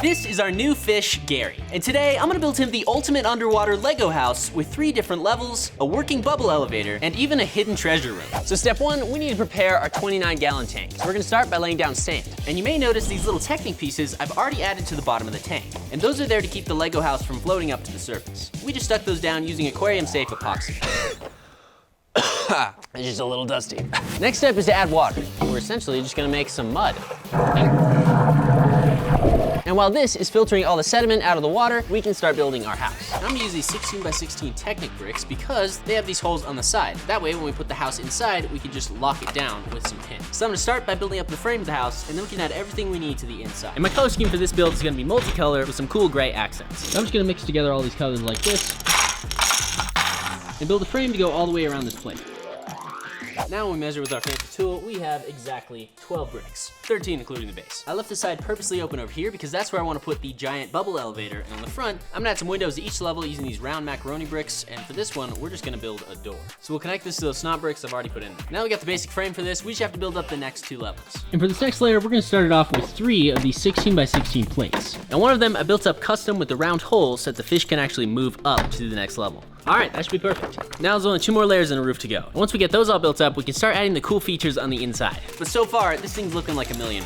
This is our new fish, Gary, and today I'm gonna build him the ultimate underwater Lego house with 3 different levels, a working bubble elevator, and even a hidden treasure room. So step 1, we need to prepare our 29-gallon tank. So we're gonna start by laying down sand. And you may notice these little Technic pieces I've already added to the bottom of the tank. And those are there to keep the Lego house from floating up to the surface. We just stuck those down using aquarium-safe epoxy. It's just a little dusty. Next step is to add water. We're essentially just gonna make some mud. And while this is filtering all the sediment out of the water, we can start building our house. I'm gonna use these 16 by 16 Technic bricks because they have these holes on the side. That way, when we put the house inside, we can just lock it down with some pins. So I'm gonna start by building up the frame of the house, and then we can add everything we need to the inside. And my color scheme for this build is gonna be multicolor with some cool gray accents. So I'm just gonna mix together all these colors like this, and build a frame to go all the way around this plate. Now when we measure with our fancy tool, we have exactly 12 bricks, 13 including the base. I left the side purposely open over here because that's where I want to put the giant bubble elevator, and on the front, I'm gonna add some windows to each level using these round macaroni bricks, and for this one, we're just gonna build a door. So we'll connect this to those snot bricks I've already put in there. Now we got the basic frame for this, we just have to build up the next 2 levels. And for this next layer, we're gonna start it off with 3 of these 16 by 16 plates. And one of them I built up custom with the round holes so that the fish can actually move up to the next level. All right, that should be perfect. Now there's only 2 more layers and a roof to go. Once we get those all built up, we can start adding the cool features on the inside. But so far, this thing's looking like $1 million.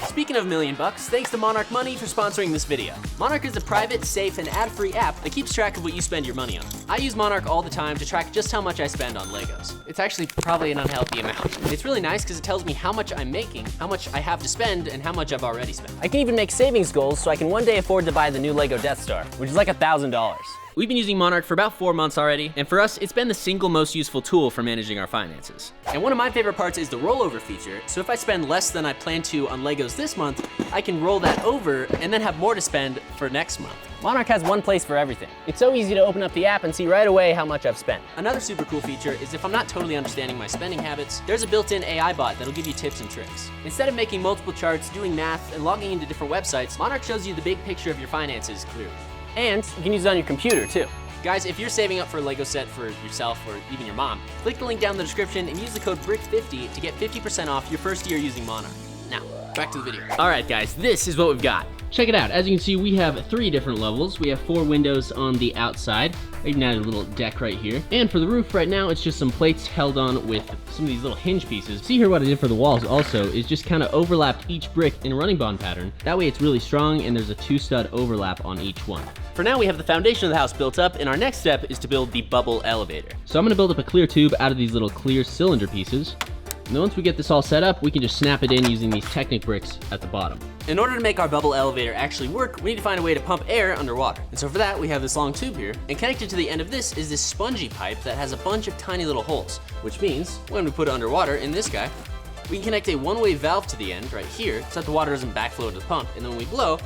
Speaking of $1 million, thanks to Monarch Money for sponsoring this video. Monarch is a private, safe, and ad-free app that keeps track of what you spend your money on. I use Monarch all the time to track just how much I spend on Legos. It's actually probably an unhealthy amount. It's really nice because it tells me how much I'm making, how much I have to spend, and how much I've already spent. I can even make savings goals so I can one day afford to buy the new Lego Death Star, which is like $1,000. We've been using Monarch for about 4 months already, and for us, it's been the single most useful tool for managing our finances. And one of my favorite parts is the rollover feature, so if I spend less than I plan to on Legos this month, I can roll that over and then have more to spend for next month. Monarch has one place for everything. It's so easy to open up the app and see right away how much I've spent. Another super cool feature is if I'm not totally understanding my spending habits, there's a built-in AI bot that'll give you tips and tricks. Instead of making multiple charts, doing math, and logging into different websites, Monarch shows you the big picture of your finances clearly. And you can use it on your computer too. Guys, if you're saving up for a Lego set for yourself or even your mom, click the link down in the description and use the code BRICK50 to get 50% off your first year using Monarch. Now, back to the video. All right, guys, this is what we've got. Check it out. As you can see, we have 3 different levels. We have 4 windows on the outside. I even added a little deck right here. And for the roof right now, it's just some plates held on with some of these little hinge pieces. See here what I did for the walls also is just kind of overlapped each brick in a running bond pattern. That way it's really strong and there's a 2-stud overlap on each one. For now, we have the foundation of the house built up, and our next step is to build the bubble elevator. So I'm gonna build up a clear tube out of these little clear cylinder pieces. And then once we get this all set up, we can just snap it in using these Technic bricks at the bottom. In order to make our bubble elevator actually work, we need to find a way to pump air underwater. And so for that, we have this long tube here, and connected to the end of this is this spongy pipe that has a bunch of tiny little holes, which means when we put it underwater in this guy, we can connect a one-way valve to the end right here so that the water doesn't backflow to the pump, and then when we blow,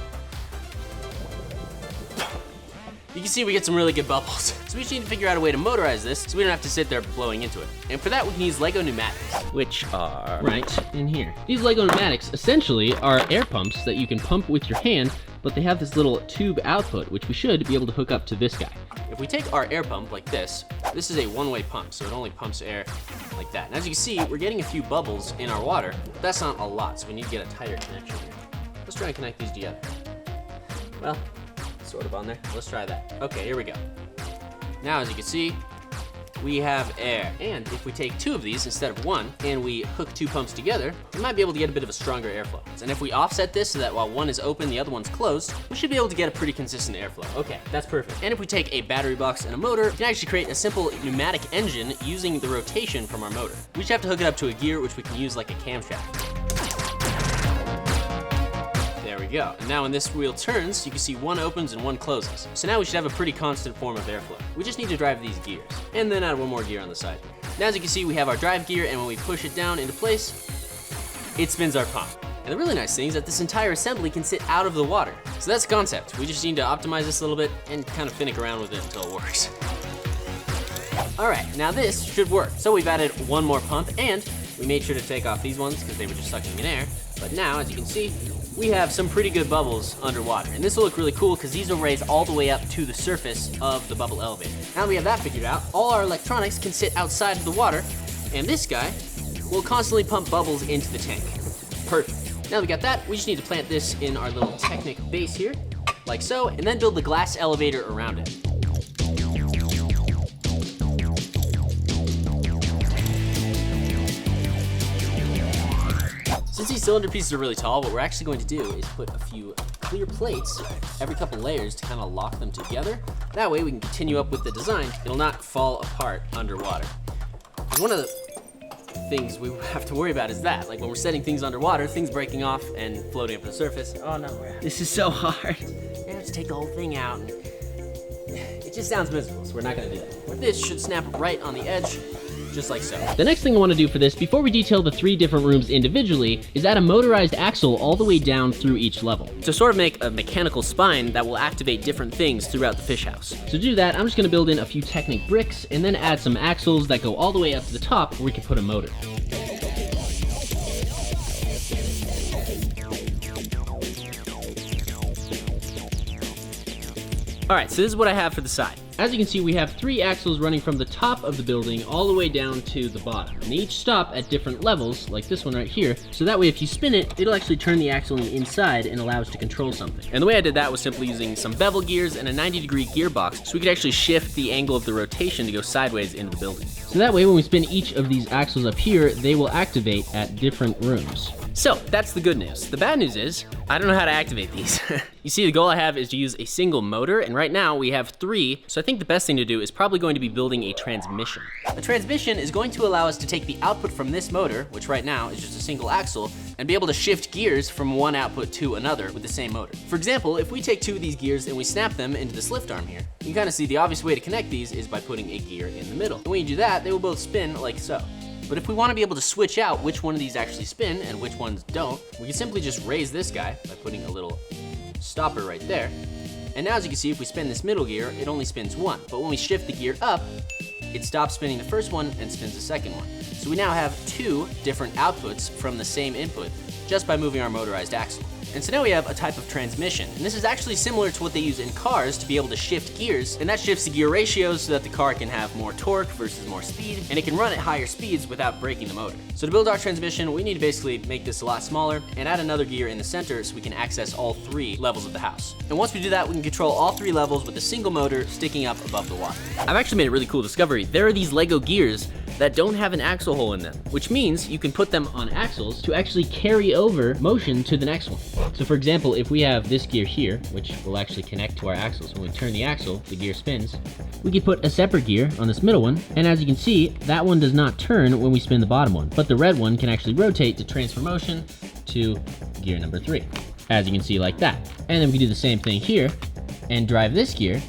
you can see we get some really good bubbles. So we just need to figure out a way to motorize this so we don't have to sit there blowing into it. And for that, we can use Lego pneumatics, which are right in here. These Lego pneumatics essentially are air pumps that you can pump with your hand, but they have this little tube output, which we should be able to hook up to this guy. If we take our air pump like this is a one-way pump, so it only pumps air like that. And as you can see, we're getting a few bubbles in our water, but that's not a lot, so we need to get a tighter connection here. Let's try and connect these together. Well, sort of on there. Let's try that. Okay, here we go. Now, as you can see, we have air. And if we take 2 of these instead of 1, and we hook 2 pumps together, we might be able to get a bit of a stronger airflow. And if we offset this so that while one is open, the other one's closed, we should be able to get a pretty consistent airflow. Okay, that's perfect. And if we take a battery box and a motor, we can actually create a simple pneumatic engine using the rotation from our motor. We just have to hook it up to a gear, which we can use like a camshaft. There we go. And now when this wheel turns, you can see 1 opens and 1 closes. So now we should have a pretty constant form of airflow. We just need to drive these gears. And then add 1 more gear on the side here. Now as you can see, we have our drive gear, and when we push it down into place, it spins our pump. And the really nice thing is that this entire assembly can sit out of the water. So that's the concept. We just need to optimize this a little bit and kind of finick around with it until it works. All right, now this should work. So we've added 1 more pump, and we made sure to take off these ones because they were just sucking in air. But now, as you can see, we have some pretty good bubbles underwater. And this will look really cool because these will raise all the way up to the surface of the bubble elevator. Now that we have that figured out, all our electronics can sit outside of the water, and this guy will constantly pump bubbles into the tank. Perfect. Now we got that, we just need to plant this in our little Technic base here, like so, and then build the glass elevator around it. Since these cylinder pieces are really tall, what we're actually going to do is put a few clear plates every couple layers to kind of lock them together. That way we can continue up with the design. It'll not fall apart underwater. One of the things we have to worry about is that, like when we're setting things underwater, things breaking off and floating up to the surface. Oh no, this is so hard. You have to take the whole thing out. And it just sounds miserable, so we're not gonna do that. But this should snap right on the edge, just like so. The next thing I want to do for this, before we detail the 3 different rooms individually, is add a motorized axle all the way down through each level, to sort of make a mechanical spine that will activate different things throughout the fish house. To do that, I'm just going to build in a few Technic bricks, and then add some axles that go all the way up to the top where we can put a motor. Alright, so this is what I have for the side. As you can see, we have 3 axles running from the top of the building all the way down to the bottom. And they each stop at different levels, like this one right here, so that way if you spin it, it'll actually turn the axle on the inside and allow us to control something. And the way I did that was simply using some bevel gears and a 90-degree gearbox, so we could actually shift the angle of the rotation to go sideways into the building. So that way when we spin each of these axles up here, they will activate at different rooms. So that's the good news. The bad news is, I don't know how to activate these. You see, the goal I have is to use a single motor, and right now we have 3, so I think the best thing to do is probably going to be building a transmission. A transmission is going to allow us to take the output from this motor, which right now is just a single axle, and be able to shift gears from one output to another with the same motor. For example, if we take 2 of these gears and we snap them into this lift arm here, you can kind of see the obvious way to connect these is by putting a gear in the middle. And when you do that, they will both spin like so. But if we want to be able to switch out which one of these actually spin and which ones don't, we can simply just raise this guy by putting a little stopper right there. And now as you can see, if we spin this middle gear, it only spins 1. But when we shift the gear up, it stops spinning the first one and spins the second one. So we now have 2 different outputs from the same input just by moving our motorized axle. And so now we have a type of transmission. And this is actually similar to what they use in cars to be able to shift gears. And that shifts the gear ratios so that the car can have more torque versus more speed. And it can run at higher speeds without breaking the motor. So to build our transmission, we need to basically make this a lot smaller and add another gear in the center so we can access all 3 levels of the house. And once we do that, we can control all 3 levels with a single motor sticking up above the water. I've actually made a really cool discovery. There are these Lego gears that don't have an axle hole in them, which means you can put them on axles to actually carry over motion to the next one. So for example, if we have this gear here, which will actually connect to our axles, when we turn the axle, the gear spins, we could put a separate gear on this middle one, and as you can see, that one does not turn when we spin the bottom one, but the red one can actually rotate to transfer motion to gear number 3, as you can see like that. And then we can do the same thing here, and drive this gear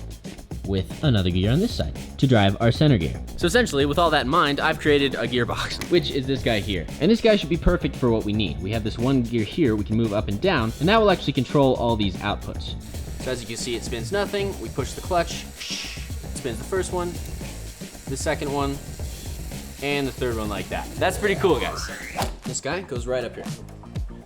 with another gear on this side to drive our center gear. So essentially, with all that in mind, I've created a gearbox, which is this guy here. And this guy should be perfect for what we need. We have this one gear here we can move up and down, and that will actually control all these outputs. So as you can see, it spins nothing. We push the clutch, it spins the first one, the second one, and the third one like that. That's pretty cool, guys. This guy goes right up here.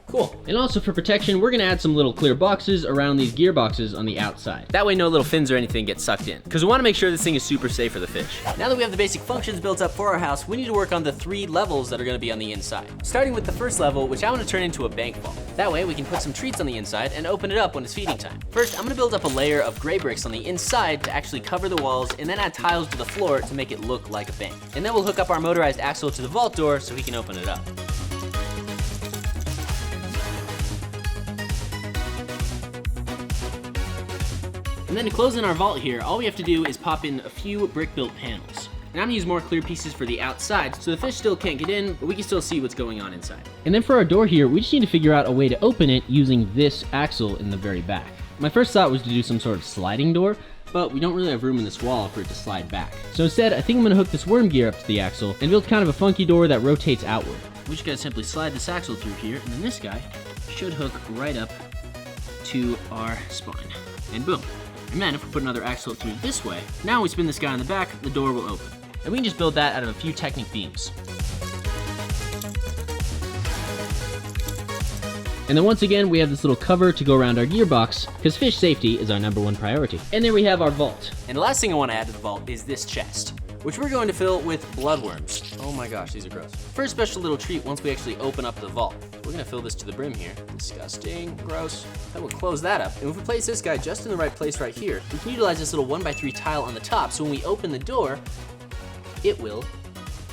Cool. And also for protection, we're gonna add some little clear boxes around these gearboxes on the outside. That way no little fins or anything get sucked in, because we wanna make sure this thing is super safe for the fish. Now that we have the basic functions built up for our house, we need to work on the 3 levels that are gonna be on the inside. Starting with the first level, which I wanna turn into a bank vault. That way we can put some treats on the inside and open it up when it's feeding time. First, I'm gonna build up a layer of gray bricks on the inside to actually cover the walls, and then add tiles to the floor to make it look like a bank. And then we'll hook up our motorized axle to the vault door so we can open it up. And then to close in our vault here, all we have to do is pop in a few brick-built panels. And I'm gonna use more clear pieces for the outside, so the fish still can't get in, but we can still see what's going on inside. And then for our door here, we just need to figure out a way to open it using this axle in the very back. My first thought was to do some sort of sliding door, but we don't really have room in this wall for it to slide back. So instead, I think I'm gonna hook this worm gear up to the axle and build kind of a funky door that rotates outward. We just gotta simply slide this axle through here, and then this guy should hook right up to our spine. And boom. And then if we put another axle through this way, now we spin this guy on the back, the door will open. And we can just build that out of a few Technic beams. And then once again, we have this little cover to go around our gearbox, because fish safety is our #1 priority. And there we have our vault. And the last thing I want to add to the vault is this chest, which we're going to fill with bloodworms. Oh my gosh, these are gross. For a special little treat once we actually open up the vault. we're gonna fill this to the brim here. Disgusting, gross. Then we'll close that up. And if we place this guy just in the right place right here, we can utilize this little 1x3 tile on the top, so when we open the door, it will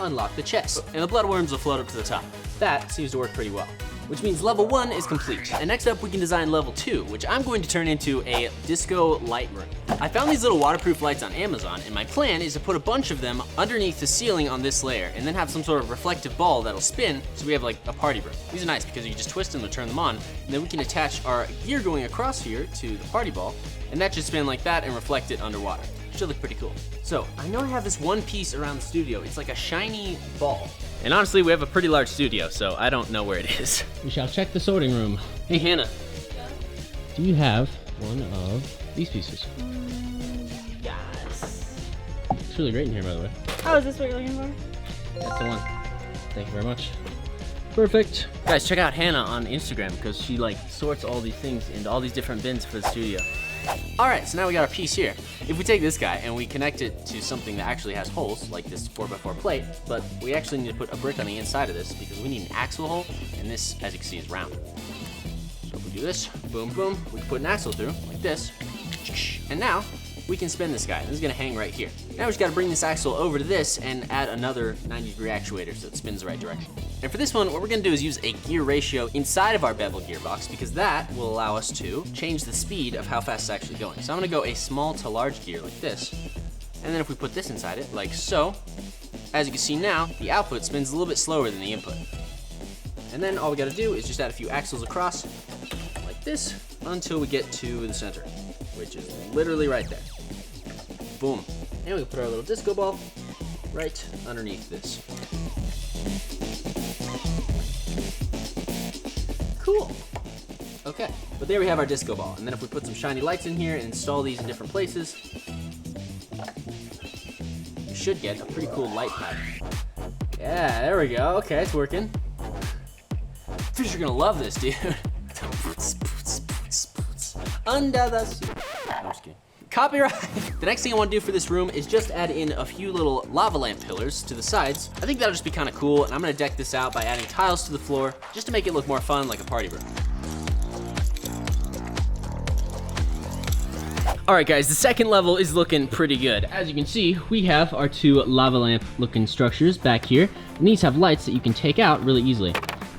unlock the chest. And the bloodworms will float up to the top. That seems to work pretty well. Which means level 1 is complete. And next up we can design level 2, which I'm going to turn into a disco light room. I found these little waterproof lights on Amazon, and my plan is to put a bunch of them underneath the ceiling on this layer, and then have some sort of reflective ball that'll spin, so we have like a party room. These are nice because you just twist them to turn them on, and then we can attach our gear going across here to the party ball, and that should spin like that and reflect it underwater. Should look pretty cool. So, I know I have this one piece around the studio. It's like a shiny ball. And honestly, we have a pretty large studio, so I don't know where it is. We shall check the sorting room. Hey, Hannah. Yeah? Do you have one of these pieces? Yes. It's really great in here, by the way. Oh, is this what you're looking for? That's the one. Thank you very much. Perfect. Guys, check out Hannah on Instagram, because she like sorts all these things into all these different bins for the studio. All right, so now we got our piece here. If we take this guy and we connect it to something that actually has holes, like this 4x4 plate, but we actually need to put a brick on the inside of this because we need an axle hole, and this, as you can see, is round. So if we do this, boom, boom, we can put an axle through, like this, and now we can spin this guy. This is gonna hang right here. Now we just gotta bring this axle over to this and add another 90-degree actuator so it spins the right direction. And for this one, what we're gonna do is use a gear ratio inside of our bevel gearbox because that will allow us to change the speed of how fast it's actually going. So I'm gonna go a small to large gear like this. And then if we put this inside it, like so, as you can see now, the output spins a little bit slower than the input. And then all we gotta do is just add a few axles across, like this, until we get to the center, which is literally right there. Boom. And we can put our little disco ball right underneath this. Cool. Okay, but there we have our disco ball. And then if we put some shiny lights in here and install these in different places, we should get a pretty cool light pattern. Yeah, there we go. Okay, it's working. Fish are gonna love this, dude. Under the sea. No, I'm just kidding. Copyright! The next thing I want to do for this room is just add in a few little lava lamp pillars to the sides. I think that'll just be kind of cool, and I'm going to deck this out by adding tiles to the floor just to make it look more fun like a party room. Alright guys, the second level is looking pretty good. As you can see, we have our two lava lamp looking structures back here, and these have lights that you can take out really easily.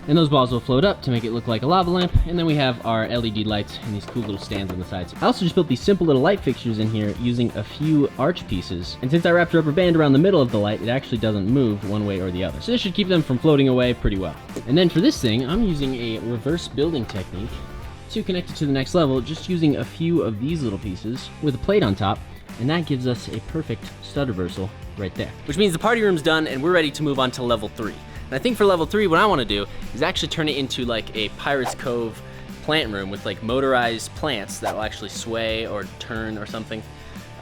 And those balls will float up to make it look like a lava lamp, and then we have our LED lights and these cool little stands on the sides. I also just built these simple little light fixtures in here using a few arch pieces, and since I wrapped a rubber band around the middle of the light, it actually doesn't move one way or the other. So this should keep them from floating away pretty well. And then for this thing, I'm using a reverse building technique to connect it to the next level, just using a few of these little pieces with a plate on top, and that gives us a perfect stud reversal right there. Which means the party room's done and we're ready to move on to level 3. And I think for level 3, what I want to do is actually turn it into like a Pirate's Cove plant room with like motorized plants that will actually sway or turn or something.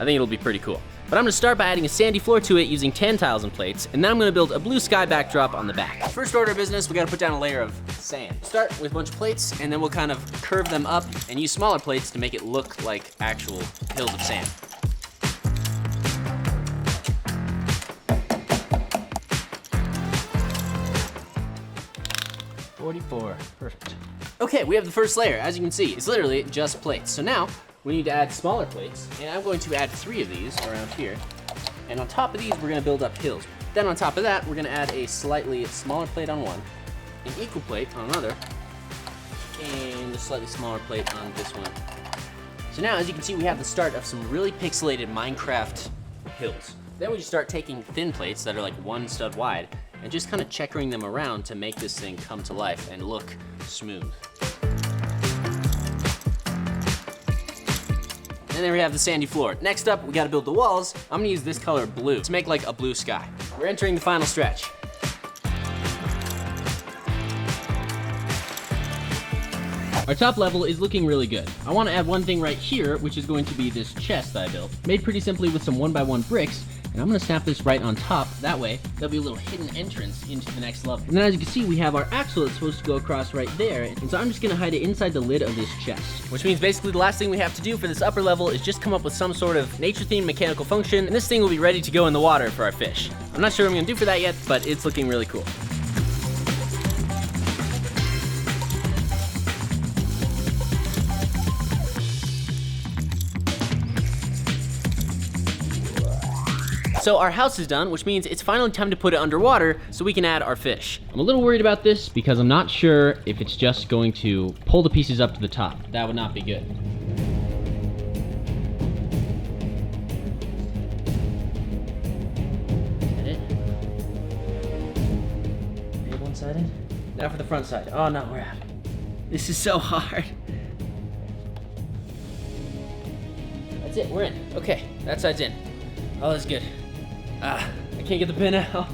I think it'll be pretty cool. But I'm gonna start by adding a sandy floor to it using tan tiles and plates, and then I'm gonna build a blue sky backdrop on the back. First order of business, we gotta put down a layer of sand. Start with a bunch of plates, and then we'll kind of curve them up and use smaller plates to make it look like actual hills of sand. Perfect. Okay, we have the first layer. As you can see, it's literally just plates. So now we need to add smaller plates, and I'm going to add 3 of these around here. And on top of these, we're gonna build up hills. Then on top of that, we're gonna add a slightly smaller plate on one, an equal plate on another, and a slightly smaller plate on this one. So now, as you can see, we have the start of some really pixelated Minecraft hills. Then we just start taking thin plates that are like 1 stud wide, and just kind of checkering them around to make this thing come to life and look smooth. And then we have the sandy floor. Next up, we gotta build the walls. I'm gonna use this color blue to make like a blue sky. We're entering the final stretch. Our top level is looking really good. I wanna add one thing right here, which is going to be this chest that I built. Made pretty simply with some 1x1 bricks, and I'm gonna snap this right on top. That way, there'll be a little hidden entrance into the next level. And then as you can see, we have our axle that's supposed to go across right there. And so I'm just gonna hide it inside the lid of this chest. Which means basically the last thing we have to do for this upper level is just come up with some sort of nature-themed mechanical function, and this thing will be ready to go in the water for our fish. I'm not sure what I'm gonna do for that yet, but it's looking really cool. So our house is done, which means it's finally time to put it underwater so we can add our fish. I'm a little worried about this because I'm not sure if it's just going to pull the pieces up to the top. That would not be good. Is that it? Maybe one side in? Now for the front side. Oh no, we're out. This is so hard. That's it, we're in. Okay, that side's in. Oh, that's good. I can't get the pin out.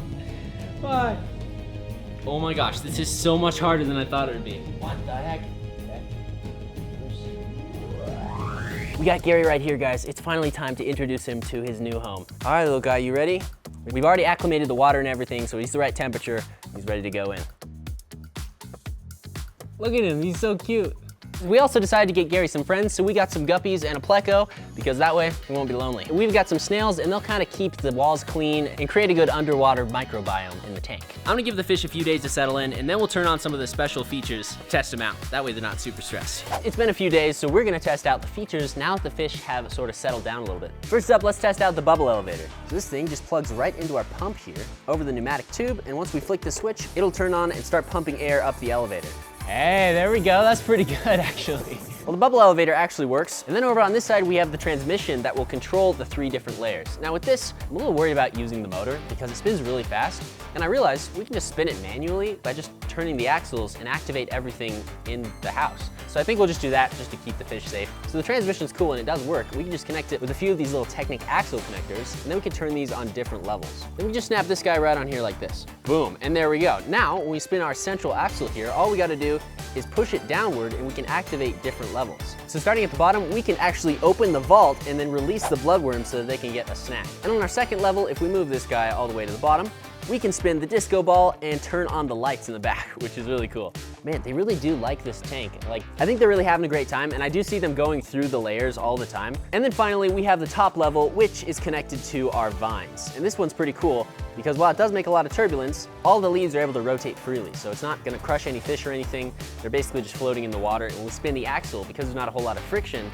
Why? Oh my gosh, this is so much harder than I thought it would be. What the heck? We got Gary right here, guys. It's finally time to introduce him to his new home. All right, little guy, you ready? We've already acclimated the water and everything, so he's the right temperature. He's ready to go in. Look at him, he's so cute. We also decided to get Gary some friends, so we got some guppies and a pleco, because that way he won't be lonely. We've got some snails, and they'll kind of keep the walls clean and create a good underwater microbiome in the tank. I'm gonna give the fish a few days to settle in, and then we'll turn on some of the special features, test them out. That way they're not super stressed. It's been a few days, so we're gonna test out the features now that the fish have sort of settled down a little bit. First up, let's test out the bubble elevator. So this thing just plugs right into our pump here, over the pneumatic tube, and once we flick the switch, it'll turn on and start pumping air up the elevator. Hey, there we go. That's pretty good, actually. Well, the bubble elevator actually works. And then over on this side, we have the transmission that will control the 3 different layers. Now with this, I'm a little worried about using the motor because it spins really fast. And I realized we can just spin it manually by just turning the axles and activate everything in the house. So I think we'll just do that just to keep the fish safe. So the transmission's cool and it does work. We can just connect it with a few of these little Technic axle connectors, and then we can turn these on different levels. Then we just snap this guy right on here like this. Boom, and there we go. Now, when we spin our central axle here, all we gotta do is push it downward and we can activate different levels. So starting at the bottom, we can actually open the vault and then release the bloodworms so that they can get a snack. And on our second level, if we move this guy all the way to the bottom, we can spin the disco ball and turn on the lights in the back, which is really cool. Man, they really do like this tank. Like, I think they're really having a great time, and I do see them going through the layers all the time. And then finally, we have the top level, which is connected to our vines. And this one's pretty cool because while it does make a lot of turbulence, all the leaves are able to rotate freely. So it's not gonna crush any fish or anything. They're basically just floating in the water. And when we spin the axle, because there's not a whole lot of friction,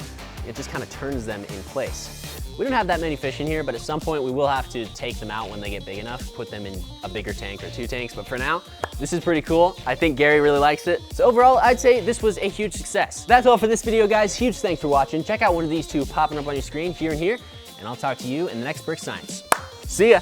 it just kind of turns them in place. We don't have that many fish in here, but at some point we will have to take them out when they get big enough, put them in a bigger tank or 2 tanks. But for now, this is pretty cool. I think Gary really likes it. So overall, I'd say this was a huge success. That's all for this video, guys. Huge thanks for watching. Check out one of these 2 popping up on your screen here and here, and I'll talk to you in the next Brick Science. See ya.